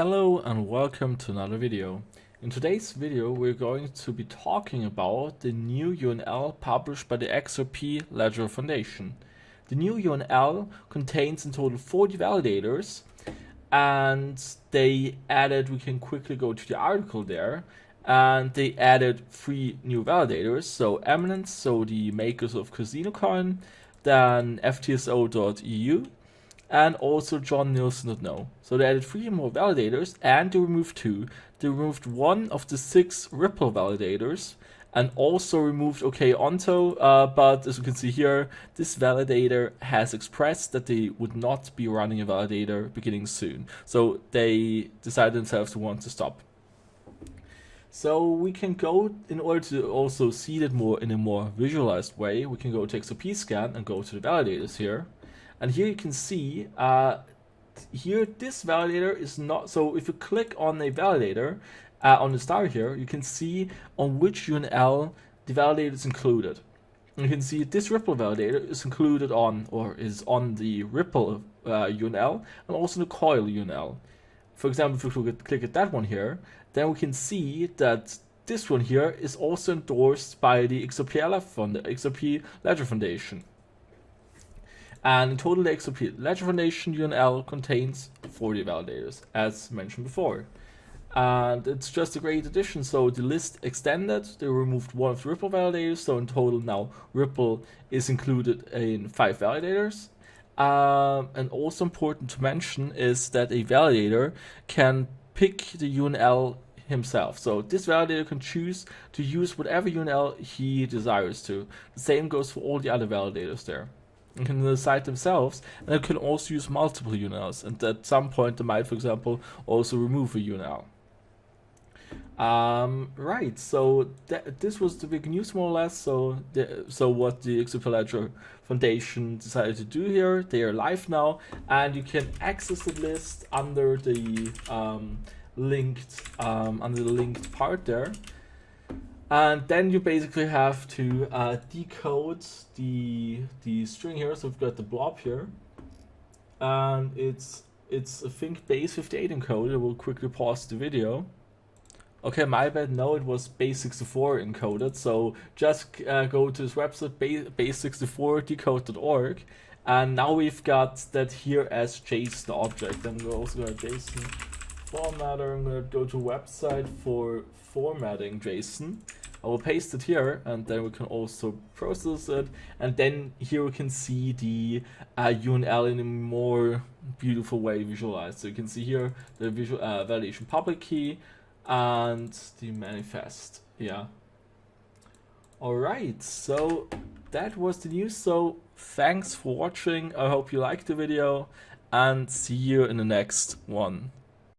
Hello and welcome to another video. In today's video we're going to be talking about the new UNL published by the XRP Ledger Foundation. The new UNL contains in total 40 validators, and they added, we can quickly go to the article there, and they added 3 new validators. So Eminence, so the makers of Casino Coin, then FTSO.eu, and also John Nielsen.no. So they added 3 more validators and they removed 2. They removed 1 of the 6 Ripple validators and also removed Onto, but as you can see here, this validator has expressed that they would not be running a validator beginning soon. So they decided themselves to want to stop. So we can go, in order to also see that more in a more visualized way, we can go to XRP scan and go to the validators here. And here you can see, here this validator is not, so if you click on a validator on the star here, you can see on which UNL the validator is included. And you can see this Ripple validator is included on, or is on the Ripple UNL and also the Coil UNL. For example, if we click at that one here, then we can see that this one here is also endorsed by the XRPLF fund, the XRP Ledger Foundation. And in total, the XRP Ledger Foundation UNL contains 40 validators, as mentioned before. And it's just a great addition. So the list extended, they removed 1 of the Ripple validators, so in total now Ripple is included in 5 validators. And also important to mention is that a validator can pick the UNL himself. So this validator can choose to use whatever UNL he desires to. The same goes for all the other validators there. You can decide themselves, and they can also use multiple UNLs, and at some point they might, for example, also remove a UNL. Right, so this was the big news more or less. So what the XRP Ledger Foundation decided to do here, they are live now, and you can access the list under the linked part there. And then you basically have to decode the string here. So we've got the blob here, and it's I think base 58 encoded. I will quickly pause the video. Okay, my bad. No, it was base 64 encoded. So just go to this website base64decode.org, and now we've got that here as JSON object. And we're also going to JSON formatter. I'm going to go to website for formatting JSON. I will paste it here, and then we can also process it, and then here we can see the UNL in a more beautiful way visualized. So you can see here the visual validation public key and the manifest. Yeah. Alright, so that was the news. So thanks for watching. I hope you liked the video, and see you in the next one.